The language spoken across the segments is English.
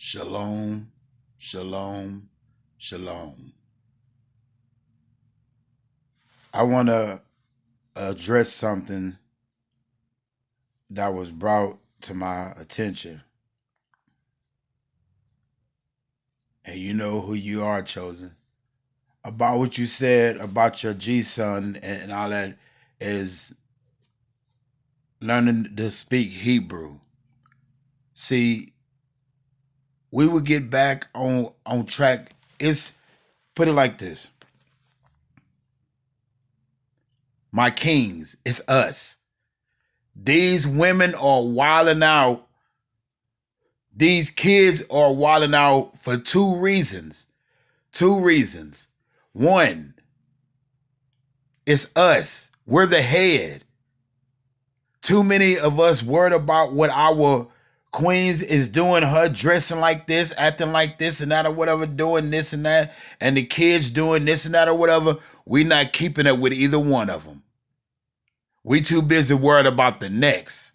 Shalom, shalom, shalom. I want to address something that was brought to my attention. And you know who you are, Chosen. About what you said about your G-son and all that is learning to speak Hebrew. See, we would get back on track. It's put it like this. My kings, it's us. These women are wilding out. These kids are wilding out for two reasons. Two reasons. One, it's us. We're the head. Too many of us worried about what our queens is doing, her dressing like this, acting like this and that or whatever, doing this and that, and the kids doing this and that or whatever. We not keeping up with either one of them. We too busy worried about the next.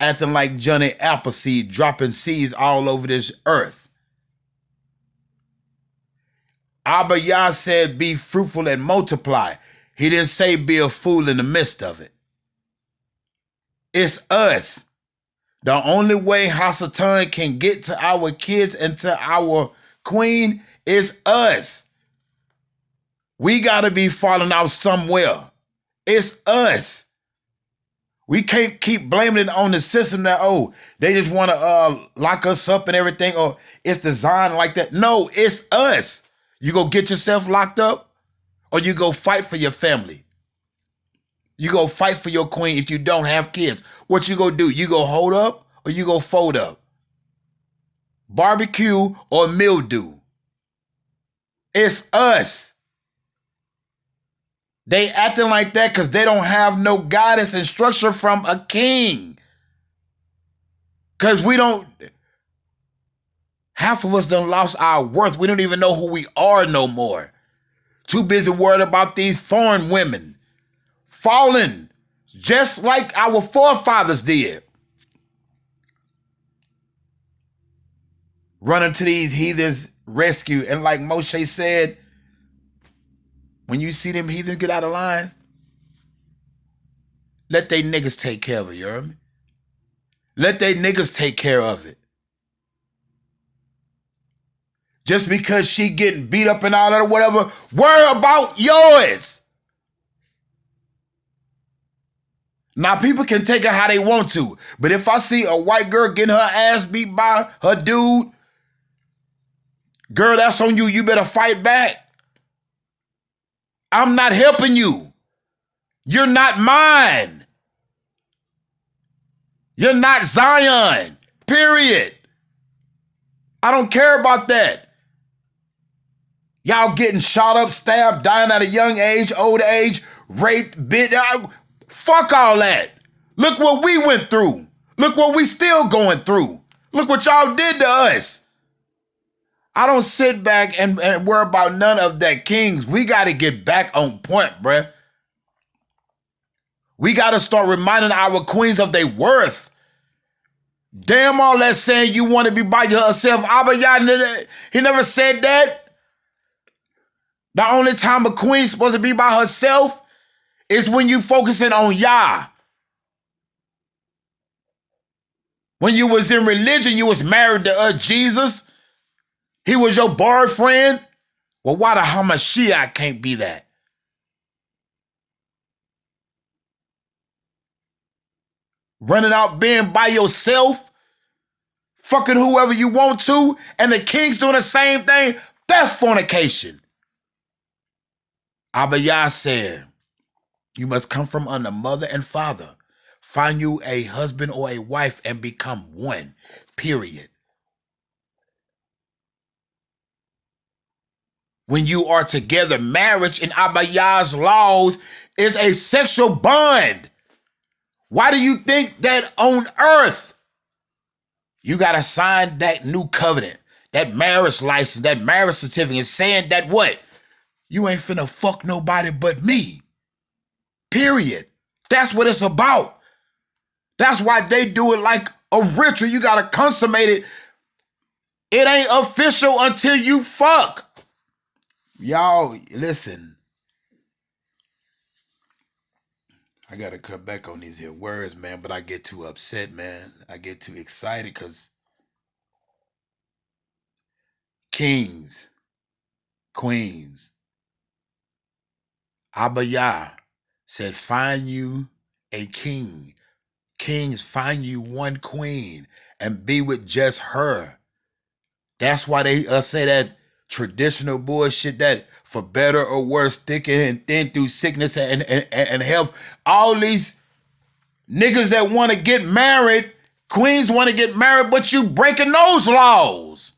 Acting like Johnny Appleseed, dropping seeds all over this earth. Abba Yah said, be fruitful and multiply. He didn't say be a fool in the midst of it. It's us. The only way Hasatan can get to our kids and to our queen is us. We got to be falling out somewhere. It's us. We can't keep blaming it on the system that, oh, they just want to lock us up and everything, or it's designed like that. No, it's us. You go get yourself locked up, or you go fight for your family. You go fight for your queen if you don't have kids. What you go do? You go hold up or you go fold up? Barbecue or mildew? It's us. They acting like that because they don't have no guidance and structure from a king. Because we don't, half of us done lost our worth. We don't even know who we are no more. Too busy worried about these foreign women. Fallen, just like our forefathers did. Running to these heathens rescue. And like Moshe said, when you see them heathens get out of line, let they niggas take care of it, you heard me? Let they niggas take care of it. Just because she getting beat up and all that or whatever, worry about yours. Now, people can take it how they want to, but if I see a white girl getting her ass beat by her dude, girl, that's on you. You better fight back. I'm not helping you. You're not mine. You're not Zion, period. I don't care about that. Y'all getting shot up, stabbed, dying at a young age, old age, raped, bit. Fuck all that. Look what we went through. Look what we still going through. Look what y'all did to us. I don't sit back and worry about none of that, kings. We got to get back on point, bruh. We got to start reminding our queens of their worth. Damn all that saying you want to be by yourself. Abba Yah, he never said that. The only time a queen's supposed to be by herself is when you focusing on Yah. When you was in religion, you was married to Jesus. He was your boyfriend. Well, why the Hamashiach can't be that? Running out being by yourself, fucking whoever you want to, and the king's doing the same thing, that's fornication. Abba Yah said, you must come from under mother and father. Find you a husband or a wife and become one, period. When you are together, marriage in Abba Yah's laws is a sexual bond. Why do you think that on earth you got to sign that new covenant, that marriage license, that marriage certificate saying that what? You ain't finna fuck nobody but me. Period. That's what it's about. That's why they do it like a ritual. You got to consummate it It ain't official until you fuck. Y'all, listen. I gotta cut back on these here words, man, but I get too upset, man. I get too excited because kings, queens, Abba Yah said, find you a king. Kings, find you one queen and be with just her. That's why they say that traditional bullshit that for better or worse, thicker and thin through sickness and health. All these niggas that want to get married, queens want to get married, but you breaking those laws.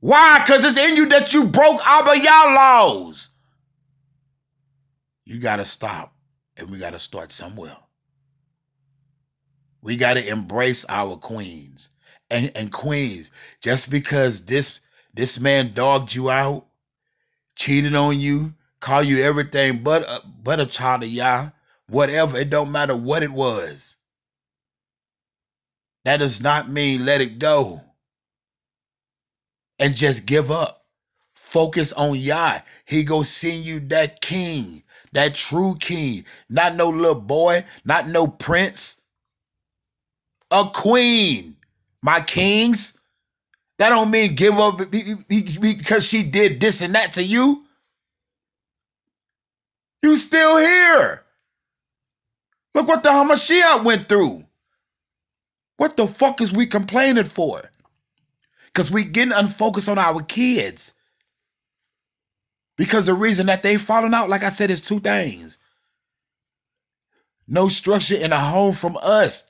Why? Because it's in you that you broke Abba Yah laws. You got to stop, and we got to start somewhere. We got to embrace our queens. And queens, just because this man dogged you out, cheated on you, called you everything but a child of Yah, whatever, it don't matter what it was. That does not mean let it go and just give up. Focus on Yah. He go send you that king, that true king, not no little boy, not no prince, a queen. My kings, that don't mean give up because she did this and that to you. You still here. Look what the Hamashiach went through. What the fuck is we complaining for? Because we getting unfocused on our kids. Because the reason that they falling out, like I said, is two things. No structure in a home from us.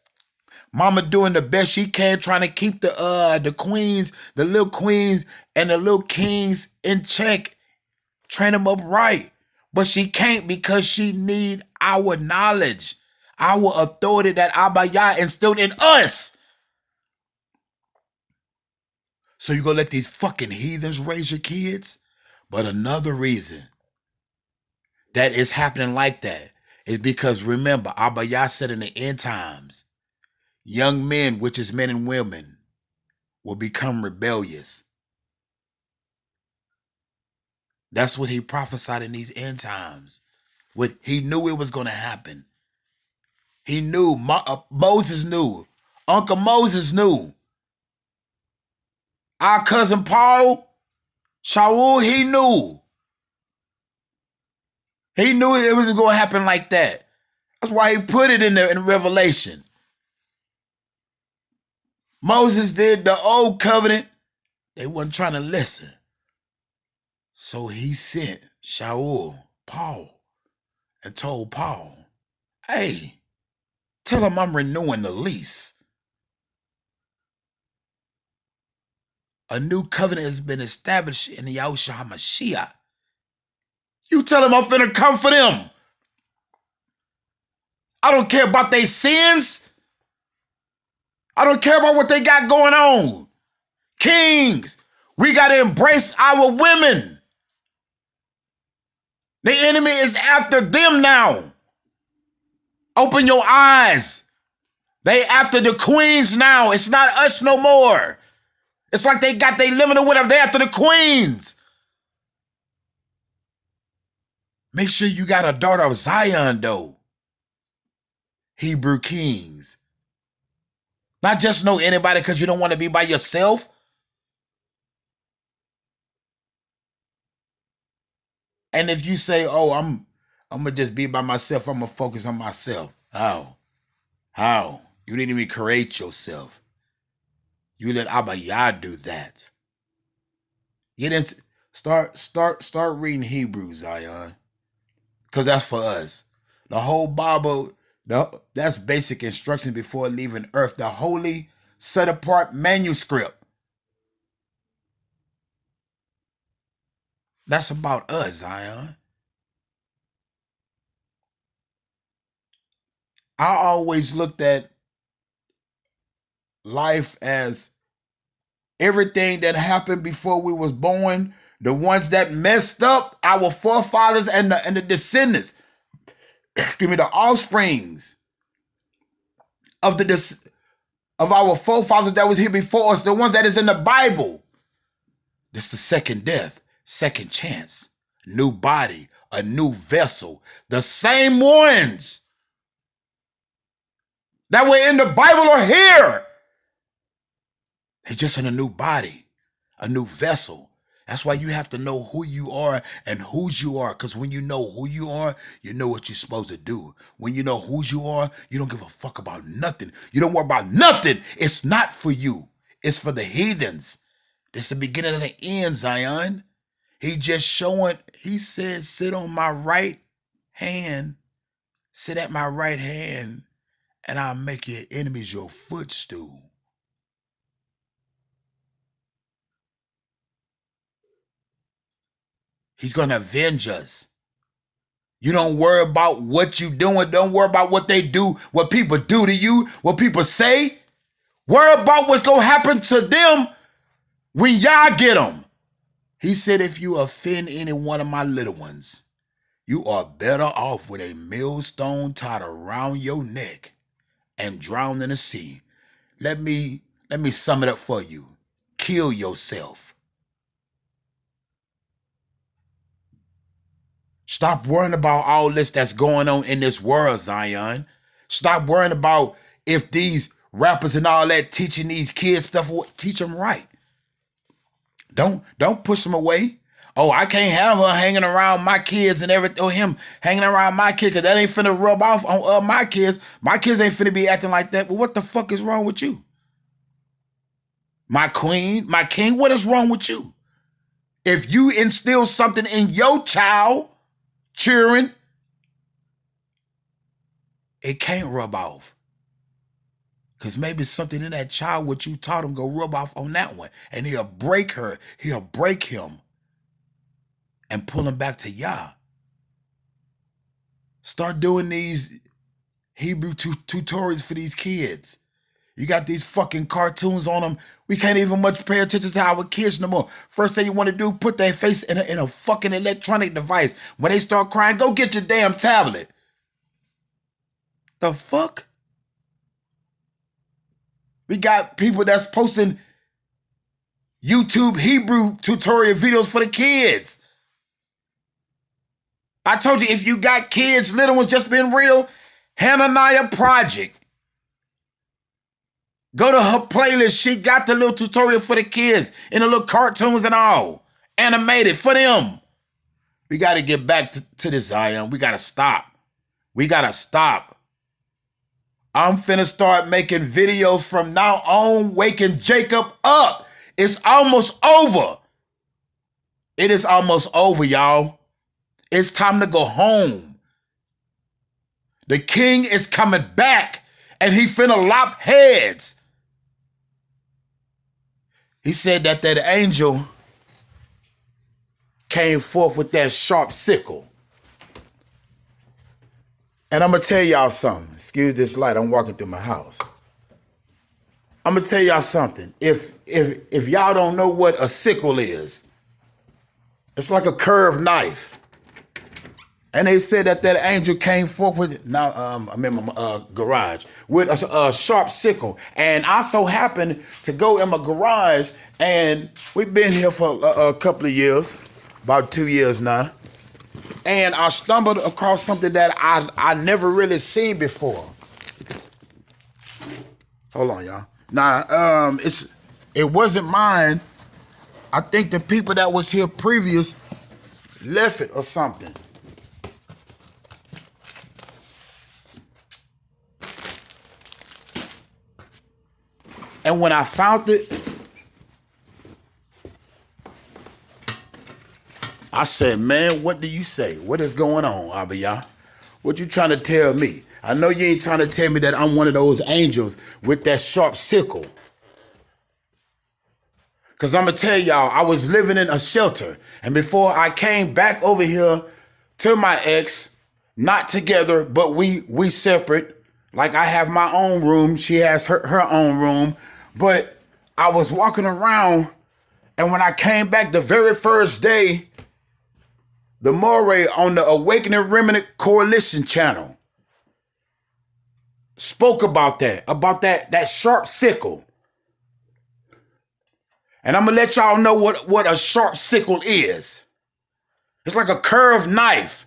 Mama doing the best she can, trying to keep the queens, the little queens and the little kings in check, train them up right. But she can't because she need our knowledge, our authority that Abba Yah instilled in us. So you gonna let these fucking heathens raise your kids? But another reason that is happening like that is because remember, Abba Yah said in the end times, young men, which is men and women, will become rebellious. That's what he prophesied in these end times. He knew it was going to happen. He knew. Moses knew. Uncle Moses knew. Our cousin Paul, Shaul, he knew. He knew it was going to happen like that. That's why he put it in Revelation. Moses did the old covenant. They wasn't trying to listen. So he sent Shaul, Paul, and told Paul, hey, tell him I'm renewing the lease. A new covenant has been established in the Yahushua HaMashiach. You tell him I'm finna come for them. I don't care about their sins. I don't care about what they got going on. Kings, we got to embrace our women. The enemy is after them now. Open your eyes. They after the queens now. It's not us no more. It's like they got they living or whatever. They after the queens. Make sure you got a daughter of Zion though. Hebrew kings. Not just know anybody because you don't want to be by yourself. And if you say, oh, I'm gonna just be by myself, I'm gonna focus on myself. How? You didn't even create yourself. You let Abba Yah do that. You didn't start reading Hebrews, Zion. Because that's for us. The whole Bible, that's basic instructions before leaving earth. The holy, set-apart manuscript. That's about us, Zion. I always looked at life as everything that happened before we was born, the ones that messed up, our forefathers and the descendants, excuse me, the offsprings of of our forefathers that was here before us, the ones that is in the Bible. This is the second death, second chance, new body, a new vessel. The same ones that were in the Bible are here. They're just in a new body, a new vessel. That's why you have to know who you are and whose you are. Because when you know who you are, you know what you're supposed to do. When you know whose you are, you don't give a fuck about nothing. You don't worry about nothing. It's not for you. It's for the heathens. This is the beginning of the end, Zion. He just showing, he said, sit on my right hand. Sit at my right hand, and I'll make your enemies your footstool. He's going to avenge us. You don't worry about what you're doing. Don't worry about what they do, what people do to you, what people say. Worry about what's going to happen to them when y'all get them. He said, if you offend any one of my little ones, you are better off with a millstone tied around your neck and drowned in the sea. Let me sum it up for you. Kill yourself. Stop worrying about all this that's going on in this world, Zion. Stop worrying about if these rappers and all that teaching these kids stuff. Teach them right. Don't push them away. Oh, I can't have her hanging around my kids and everything, or him hanging around my kids, because that ain't finna rub off on my kids. My kids ain't finna be acting like that. But what the fuck is wrong with you? My queen, my king, what is wrong with you? If you instill something in your child, cheering, it can't rub off. Because maybe something in that child, what you taught him, go rub off on that one. And he'll break her. He'll break him. And pull him back to Yah. Start doing these Hebrew tutorials for these kids. You got these fucking cartoons on them. We can't even much pay attention to our kids no more. First thing you want to do, put their face in a fucking electronic device. When they start crying, go get your damn tablet. The fuck? We got people that's posting YouTube Hebrew tutorial videos for the kids. I told you, if you got kids, little ones, just being real, Hananiah Project. Go to her playlist. She got the little tutorial for the kids and the little cartoons and all. Animated for them. We got to get back to this, Zion. We got to stop. We got to stop. I'm finna start making videos from now on, waking Jacob up. It's almost over. It is almost over, y'all. It's time to go home. The king is coming back, and he finna lop heads. He said that angel came forth with that sharp sickle. And I'm going to tell y'all something. Excuse this light. I'm walking through my house. I'm going to tell y'all something. If y'all don't know what a sickle is, it's like a curved knife. And they said that angel came forth with, now I'm in my garage, with a sharp sickle. And I so happened to go in my garage, and we've been here for a couple of years, about 2 years now. And I stumbled across something that I never really seen before. Hold on, y'all. Nah, it wasn't mine. I think the people that was here previous left it or something. And when I found it, I said, man, what do you say? What is going on, Abiyah? What you trying to tell me? I know you ain't trying to tell me that I'm one of those angels with that sharp sickle. Because I'm going to tell y'all, I was living in a shelter. And before I came back over here to my ex, not together, but we separate. Like I have my own room. She has her own room. But I was walking around, and when I came back the very first day, the Moray on the Awakening Remnant Coalition channel spoke about that sharp sickle. And I'm going to let y'all know what a sharp sickle is. It's like a curved knife.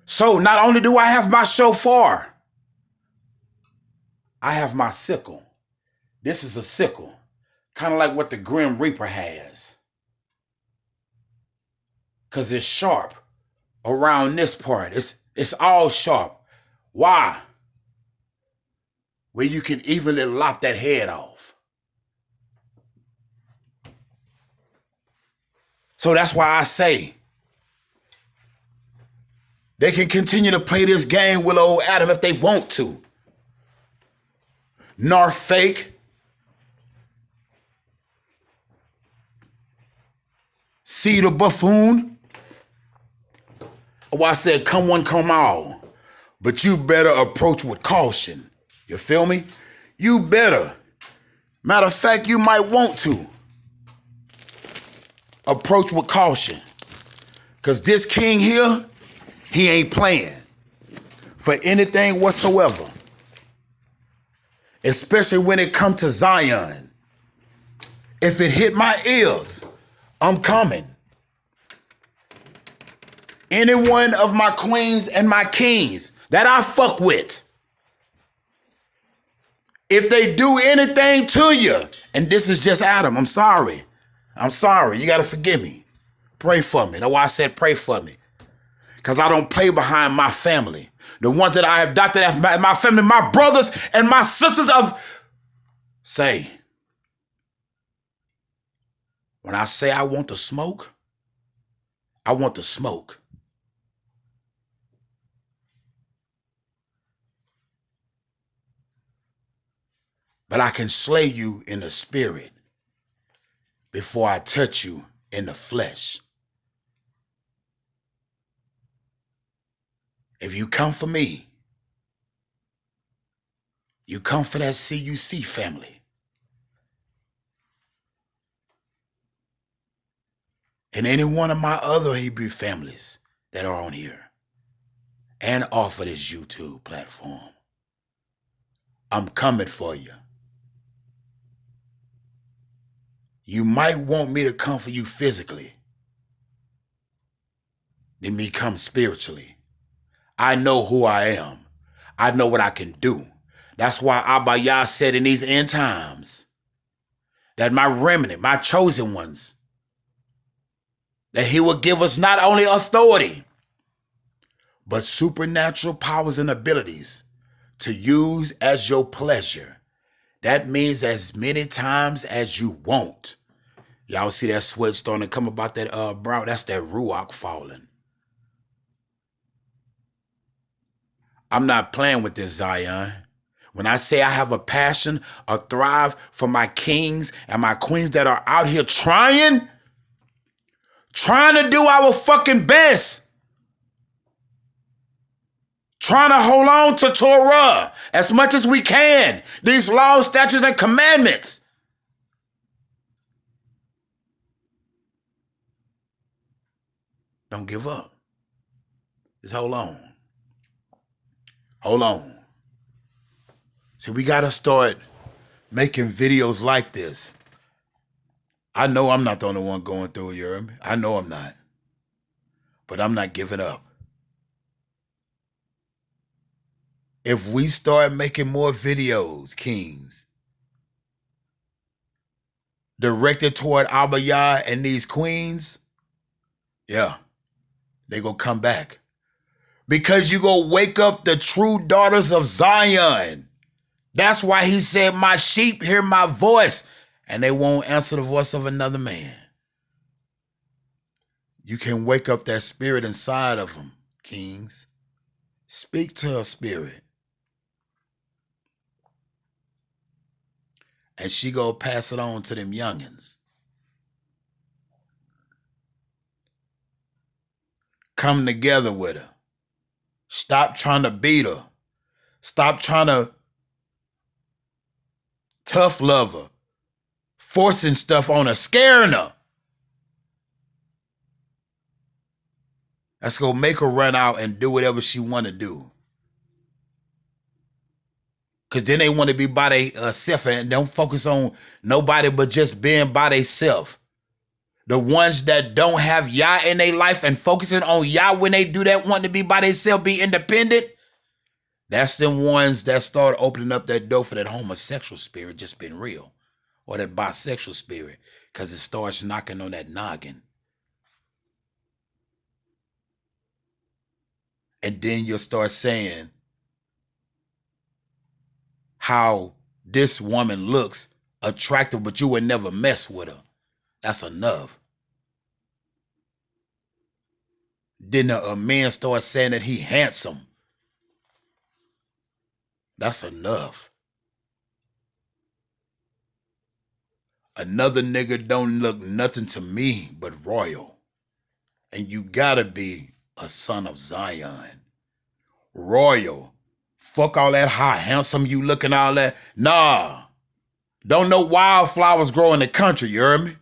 So not only do I have my shofar, I have my sickle. This is a sickle, kind of like what the Grim Reaper has. Because it's sharp around this part. It's all sharp. Why? Where you can evenly lop that head off. So that's why I say they can continue to play this game with old Adam if they want to. Nor fake. See the buffoon. Oh, I said, come one, come all. But you better approach with caution. You feel me? You better. Matter of fact, you might want to approach with caution. Because this king here, he ain't playing for anything whatsoever. Especially when it comes to Zion. If it hit my ears, I'm coming. Any one of my queens and my kings that I fuck with, if they do anything to you, and this is just Adam, I'm sorry. You got to forgive me. Pray for me. That's why I said pray for me. Because I don't play behind my family. The ones that I have adopted as my family, my brothers and my sisters of... Say, when I say I want the smoke, I want the smoke. But I can slay you in the spirit before I touch you in the flesh. If you come for me, you come for that CUC family. And any one of my other Hebrew families that are on here and off of this YouTube platform, I'm coming for you. You might want me to come for you physically. Then me come spiritually. I know who I am. I know what I can do. That's why Abba Yah said in these end times that my remnant, my chosen ones, that he will give us not only authority, but supernatural powers and abilities to use as your pleasure. That means as many times as you want. Y'all see that sweat starting to come about that brown? That's that Ruach falling. I'm not playing with this, Zion. When I say I have a passion, a thrive for my kings and my queens that are out here trying to do our fucking best. Trying to hold on to Torah as much as we can. These laws, statutes, and commandments. Don't give up. Just hold on. Hold on. See, we got to start making videos like this. I know I'm not the only one going through it, you heard me? I know I'm not. But I'm not giving up. If we start making more videos, kings, directed toward Abba Yah and these queens, yeah, they gonna come back. Because you gonna wake up the true daughters of Zion. That's why he said, my sheep hear my voice, and they won't answer the voice of another man. You can wake up that spirit inside of them, kings. Speak to her spirit. And she gonna pass it on to them youngins. Come together with her. Stop trying to beat her. Stop trying to tough love her. Forcing stuff on her, scaring her. That's gonna make her run out and do whatever she wanna do. Because then they want to be by themselves and don't focus on nobody but just being by themselves. The ones that don't have Yah in their life and focusing on Yah when they do that, wanting to be by themselves, be independent, that's them ones that start opening up that door for that homosexual spirit just being real. Or that bisexual spirit. Because it starts knocking on that noggin. And then you'll start saying how this woman looks attractive, but you would never mess with her. That's enough. Then a man starts saying that he handsome. That's enough. Another nigga don't look nothing to me but royal. And you gotta be a son of Zion. Royal. Fuck all that how handsome you look and all that. Nah. Don't no wildflowers grow in the country, you heard me?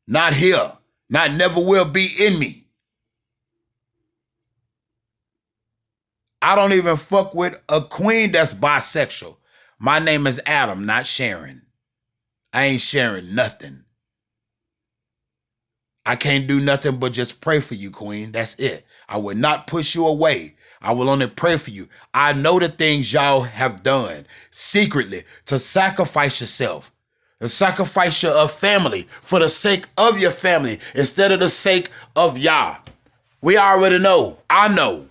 Not here. Not never will be in me. I don't even fuck with a queen that's bisexual. My name is Adam, not Sharon. I ain't sharing nothing. I can't do nothing but just pray for you, queen. That's it. I will not push you away. I will only pray for you. I know the things y'all have done secretly to sacrifice yourself, to sacrifice your family for the sake of your family instead of the sake of Yah. We already know. I know.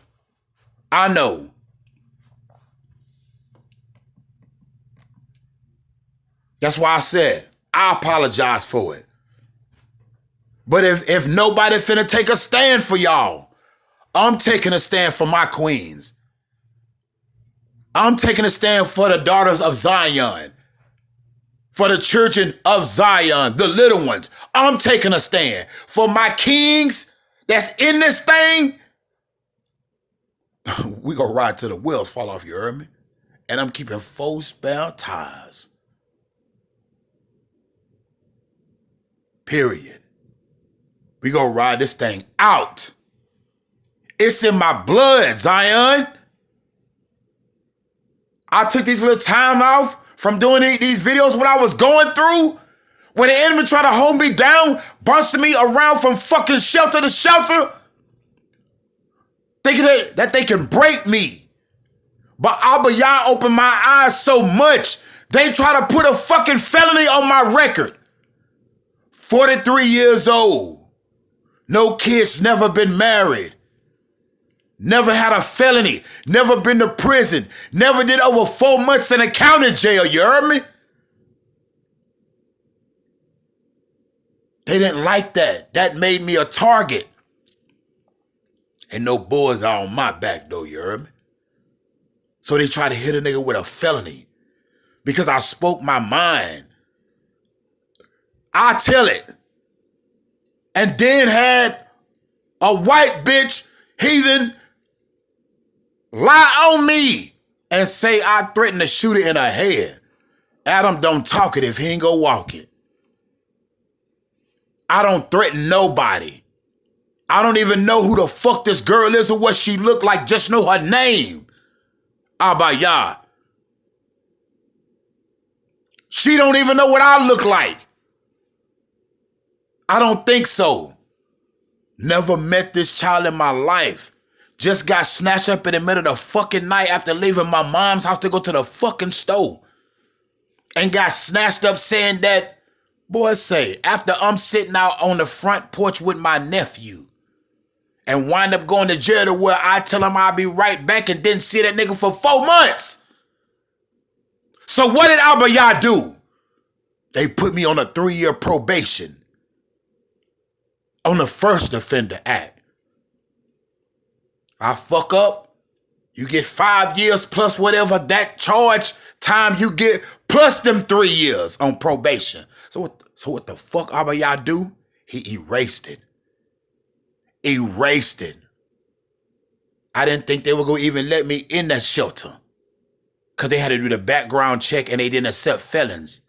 That's why I said I apologize for it. But if nobody finna take a stand for y'all, I'm taking a stand for my queens. I'm taking a stand for the daughters of Zion, for the children of Zion, the little ones. I'm taking a stand for my kings that's in this thing. We gonna ride till the wheels fall off, you heard me? And I'm keeping 4 spare tires. Period. We gonna ride this thing out. It's in my blood, Zion. I took these little time off from doing these videos when I was going through. When the enemy tried to hold me down, busting me around from fucking shelter to shelter. Thinking that they can break me. But Abba Yah opened my eyes so much, they try to put a fucking felony on my record. 43 years old. No kids, never been married. Never had a felony. Never been to prison. Never did over 4 months in a county jail, you heard me? They didn't like that. That made me a target. And no boys are on my back though, you heard me? So they try to hit a nigga with a felony. Because I spoke my mind. I tell it. And then had a white bitch, heathen, lie on me and say I threatened to shoot it in her head. Adam don't talk it if he ain't go walk it. I don't threaten nobody. I don't even know who the fuck this girl is or what she look like. Just know her name. Abba Yah. She don't even know what I look like. I don't think so. Never met this child in my life. Just got snatched up in the middle of the fucking night after leaving my mom's house to go to the fucking store. And got snatched up saying that, boy say, after I'm sitting out on the front porch with my nephew. And wind up going to jail to where I tell him I'll be right back and didn't see that nigga for 4 months. So what did Abba Yah do? They put me on a 3-year probation. On the first offender act. I fuck up, you get 5 years plus whatever that charge time you get, plus them 3 years on probation. So what the fuck Abba Yah do? He erased it. Erased it. I didn't think they were going to even let me in that shelter. Because they had to do the background check and they didn't accept felons.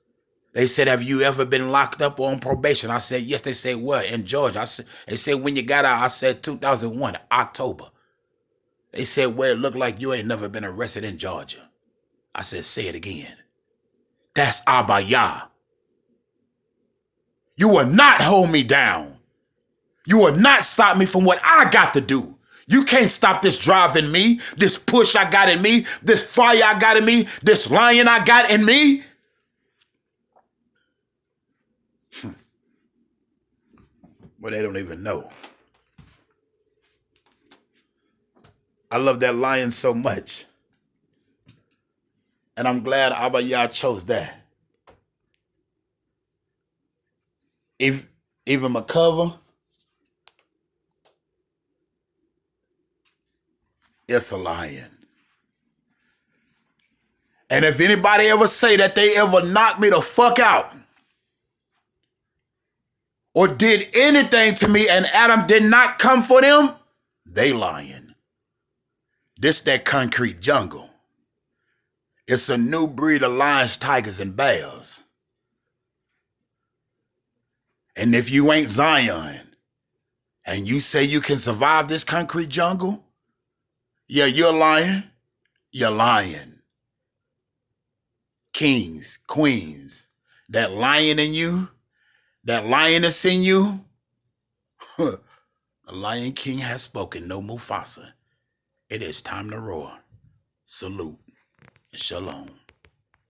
They said, have you ever been locked up or on probation? I said, yes. They said, what? In Georgia. They said, when you got out? I said, 2001, October. They said, well, it looked like you ain't never been arrested in Georgia. I said, say it again. That's Abba Yah. You will not hold me down. You will not stop me from what I got to do. You can't stop this drive in me, this push I got in me, this fire I got in me, this lion I got in me. Well, they don't even know. I love that lion so much. And I'm glad Abba Yah chose that. If even my cover, it's a lion. And if anybody ever say that they ever knocked me the fuck out or did anything to me and Adam did not come for them, they lying. This that concrete jungle. It's a new breed of lions, tigers, and bears. And if you ain't Zion and you say you can survive this concrete jungle, yeah, you're lying. You're lying. Kings, queens, that lion in you, that lioness in you, the Lion King has spoken, no Mufasa. It is time to roar. Salute and shalom.